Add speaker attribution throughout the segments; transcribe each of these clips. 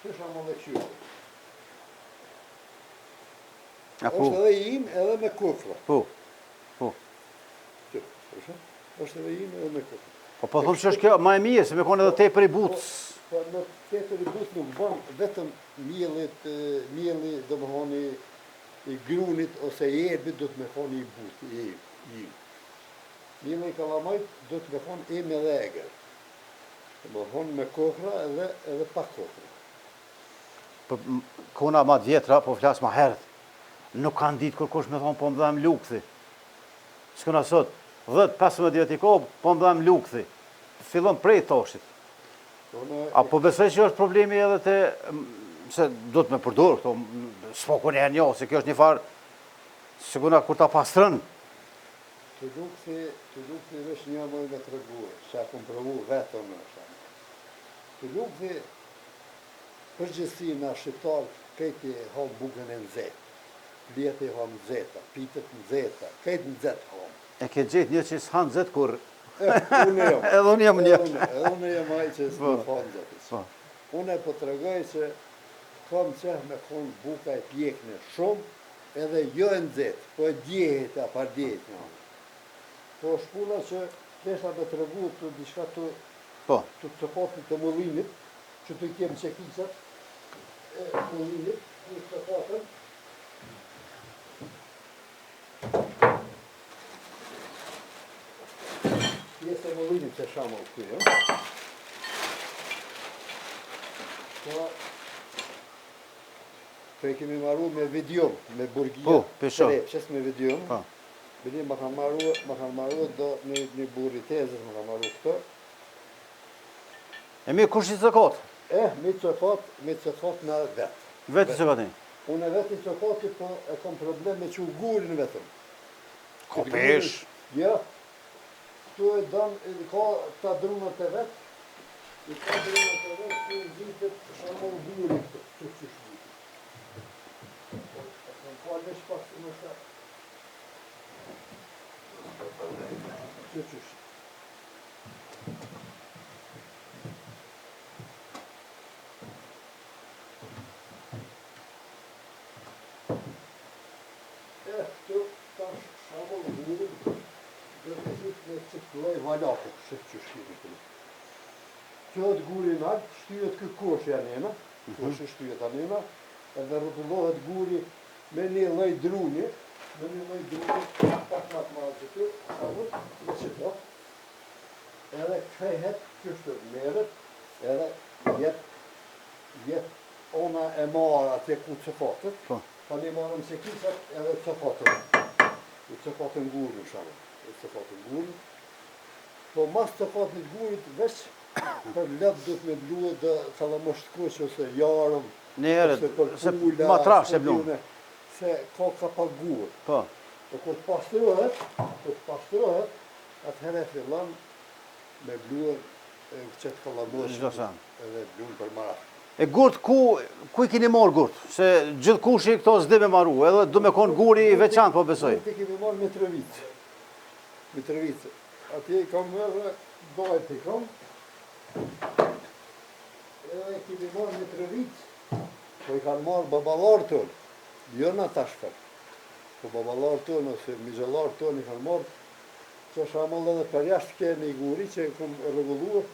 Speaker 1: Që shamo dhe qyre.
Speaker 2: Po.
Speaker 1: Është edhe im edhe me kufra.
Speaker 2: Po.
Speaker 1: Që, është edhe im edhe me kufra.
Speaker 2: Po thëmë që është kjo ma e mirë, se me konë edhe tepër i butës.
Speaker 1: Po në tepër i butës nuk ban vetëm mielli do më honi i grunit ose i erbit do të me honi i butë, i im. Mielli i kalamajt do të me honi im edhe eger. Do më honi me kohra edhe pa kohra.
Speaker 2: Po kona ma vjetra, po flasë ma herët. Nuk kanë ditë kërkosh me thonë, po më dhem lukëthi. Shkëna sot, 10-15 vjet i ko, po më dhem lukëthi. Fillon prej toshit. Apo besoj që është problemi edhe të, se do të me përdor, këto, s'po ku një se kjo është një farë, shkëna kur ta pastrën.
Speaker 1: Të lukëthi vesh një mëj me të reguë, që a kom provu vetëm në shamë. Të lukëthi, përgjithsi në shqiptarë, këti hom bukën e nëzetë. Vjetë i hom nëzeta, pitët nëzeta, këti nëzetë hom.
Speaker 2: E ke gjithë një që s'hanë zetë kur...
Speaker 1: Unë jam.
Speaker 2: Edhe unë jam një.
Speaker 1: Edhe unë jam aj që s'me hanë zetë. Unë e po të regoj që kam qeh me konë buka e pjekne shumë, edhe jo e nëzetë, po e djehet, a par djehet në anë. Po shpuna që desha me të regu të diçka të cëpatit të mullinit, që të kemë qekisat e mullinit, të cëpatën, pjesë e mullinit që shama u kërë. Po e kemi marru me vidium, me burgia, qes me vidium. Bili ma kanë marru do një burri tezës, ma kanë marru këto.
Speaker 2: E mirë, kush i cëkot?
Speaker 1: Mi cëkot në vetë.
Speaker 2: Vetë i cëkot një?
Speaker 1: Unë e vetë i cëkoti, po e kam problem me që u gurin vetëm.
Speaker 2: Ka pesh?
Speaker 1: Ja. Tu e danë, ka ta drunët e vetë, tu e zhitet shamë u gurin këtë, që që shbutit. Kam pa në shpasë në shtë. Që që shtë. Këtu tash shamë u gurin, dhe të zhitë me qëtë loj valakë, shëtë që shkimi këtu. Qëhet gurin altë, shtyjet kë koshë janena, koshë shtyjet anena, edhe rëtullohet guri me një loj druni, pak malë që të, shavut, në qëto, edhe këhet kështë merët, edhe jetë ona e marë atje ku cëfatët, pa një marëm se kisat edhe cëfatën, u cëfatën gurin shavut, po mas cëfatën gurit veç, për lëpë du të me bluë dhe salamosht kush ose jarëm,
Speaker 2: ose për kula, ma trash e bluë.
Speaker 1: Se ka pa gurë.
Speaker 2: Po.
Speaker 1: Po kur të pastrohet, atëherë e fillan me bluë qëtë salamosht edhe bluën për marat.
Speaker 2: E gurt, ku i kini marë gurt? Se gjithë kushi këto s'di me maru, edhe du me konë guri i veçantë, po besoj.
Speaker 1: Gurt i kemi marë Mitrovicë. Atje i kam edhe dojt i kam, edhe kemi marë Mitrovicë, po i kanë marë babalarë tënë, jo në tashfer, po babalarë tënë ose mizëlarë tënë i kanë marë, që shamëll edhe për jashtë kemi i guri që e këmë regulluar,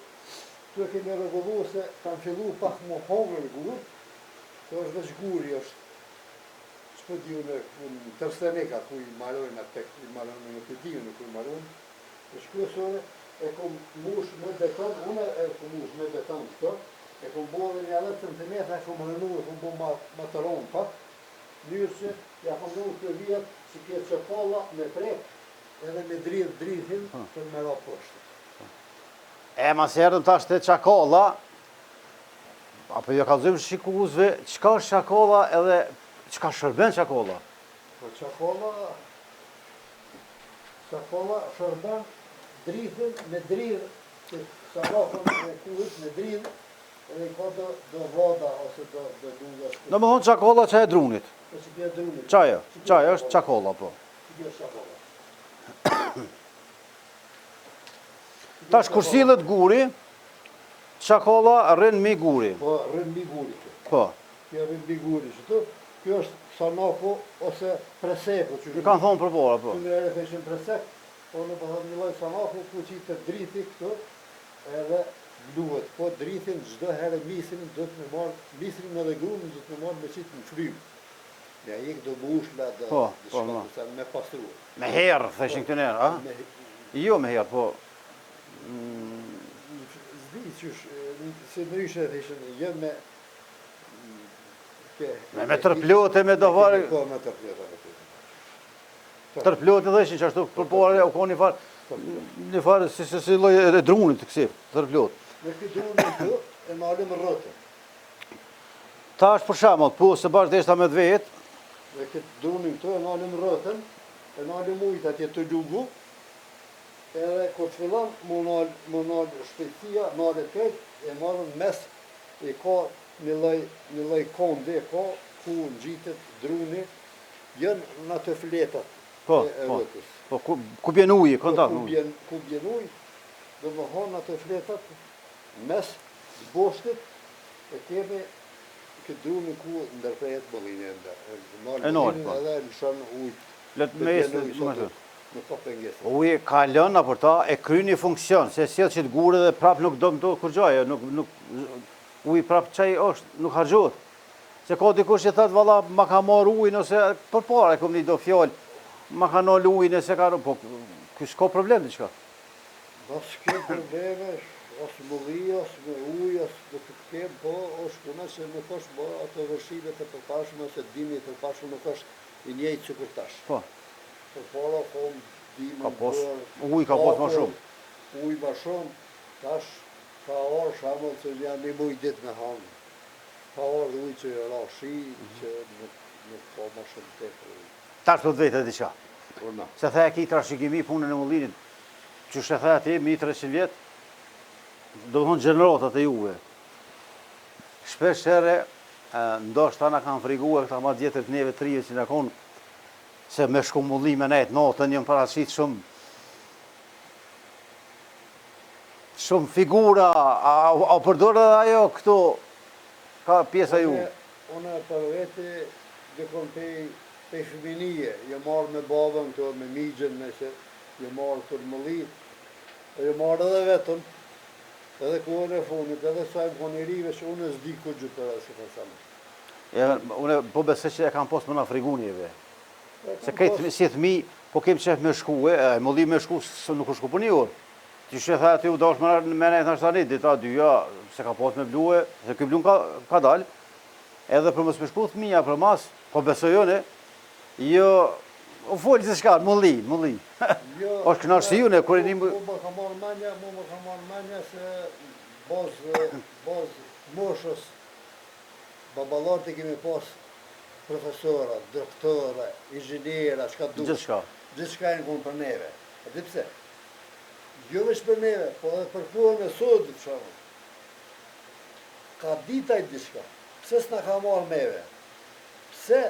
Speaker 1: të kemi regulluar se kanë fillu pak më hongër gurë, të është veç guri është, që për diju në tërstenika, ku i marojnë atë, i marojnë në të diju në ku i marojnë, e shkresore, e kom mush me beton, unë e kom mush me beton këto, e kom bërë një alët centimetra, e kom rënu, e kom bërë ma të ronë pak, njërë që ja kom rënu të vjetë që kje qëpalla me prek, edhe me dridhin për me ra poshtë.
Speaker 2: E mas herën tash të qakalla, apo jo kalëzëm shikuzve, qka është qakalla edhe qka shërben qakalla?
Speaker 1: Po qakalla shërben drithin me dridh, që sarafën me kurit me dridh, edhe i ka do vada ose do duga.
Speaker 2: Në më thonë qakalla që e drunit? Qaja është qakalla, po. Tash kur sillet guri, qakalla rrin mi guri.
Speaker 1: Po, rrin mi guri.
Speaker 2: Po.
Speaker 1: Kjo është biguri, që kjo është sanako ose preseko.
Speaker 2: Ju kanë thonë për bora, po.
Speaker 1: Këndër e feshin presek, po në përthot një loj sanako ku që të driti këtu, edhe bluhet. Po dritin çdo herë misrin do të më marr, misrin edhe grumin do të më marr me qitë në frym. Ja ik do bushla do me pastru.
Speaker 2: Me herë, theshin këtu njerë, a? Jo me herë, po.
Speaker 1: Zdi qysh, si ndryshe theshin, jo me...
Speaker 2: Me tërplote, me dovarë...
Speaker 1: Po, me tërplote.
Speaker 2: Tërplote dheshin që ashtu për pore, u ka një farë si loj e drunit të kësip, tërplote.
Speaker 1: Me këtë drunit të, e malim rrëtën.
Speaker 2: Ta është për shamot, po se bashkë deshta me dvejet.
Speaker 1: Me këtë drunit të, e malim rrëtën, e malim ujtë atje të lugu, edhe kur të fillan, më nalë shpejtësia, nalë të këtë, e marën mes, e ka një loj konde, ka ku në gjitet druni, jënë në të fletat e rrëtës.
Speaker 2: Po, ku bjen ujë, kontakt?
Speaker 1: Ku bjen ujë, dhe më honë në të fletat, mes boshtit, e kemi këtë druni ku ndërprejet bëllin e ndër.
Speaker 2: E nalë, po.
Speaker 1: Edhe lëshon ujë.
Speaker 2: Letë me jesë,
Speaker 1: në ka pengesë.
Speaker 2: Ujë kalën, për ta, e kry një funksion, se si që të gure dhe prap nuk do më të kërgjoje, ujë prap qaj është, nuk hargjot. Se ka dikush që thëtë, valla, ma ka marë ujë, nëse për para, e kom një do fjallë, ma ka nalë ujë, nëse ka, po, kësë ka problem, diqka?
Speaker 1: Nësë ke probleme, osë mëlli, osë me ujë, osë do të kemë, po, është kuna se nuk është bo ato vërshime të përpashme, ose dimi të përpashme nuk është i njejtë që kur tash.
Speaker 2: Po.
Speaker 1: Për para, kom, dimi,
Speaker 2: ujë ka posë ma shumë.
Speaker 1: Ujë ma shumë, tash, ka orë shamull që janë një mujë ditë me hanë. Ka orë ujë që ra shi, që nuk ka ma shumë të për ujë.
Speaker 2: Tash për të vetë e diqa.
Speaker 1: Urna.
Speaker 2: Se the ki trashikimi punën e mullinit, që shë the ati, mi 300 vjetë, do të thonë gjeneratat e juve. Shpesh here, ndoshta na kanë friguar këta ma djetër të neve trive që në konë, se me shku mullim e nejtë natën njën parashit shumë figura, a përdore dhe ajo këto, ka pjesa ju?
Speaker 1: Une për vete, dhe kom pe fëminije, jë marrë me babën këto, me migjen, jë marrë të mëllit, jë marrë edhe vetëm, edhe kohën e funit, edhe sajmë kohën i rive, që unë s'di ku gjytë edhe se fasamë.
Speaker 2: Une po besë që e kam posë më në frigunjeve. Se këtë si thmi, po kemë qef me shkue, mëllim me shku, nuk u shku për një orë. Që që the ati u dash me nejtë në shtanit, dita dyja, se ka posë me blue, se këj blun ka dalë, edhe për mësë me shku thmija për mas, po besojone, jo, u folë se shka, mëllim. O shkëna është si june, kërë një...
Speaker 1: Mu më ka marrë manja se bazë moshës, babalartë i kemi pas profesora, doktora, inxhiniera, shka du.
Speaker 2: Gjithë
Speaker 1: Gjithë e në konë për neve. A di pse? Jo veç për neve, po edhe për kohën e sotit, shamë. Ka ditaj diçka. Pse s'na ka marrë meve? Pse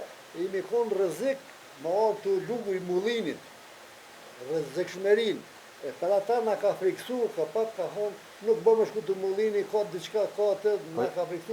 Speaker 1: imi konë rëzik më arë të lugu i mullinit, rëzik shmerin. E për ata na ka friksu, ka pak ka honë, nuk bëmë shku të mullini, ka diçka, ka të, na ka friksu.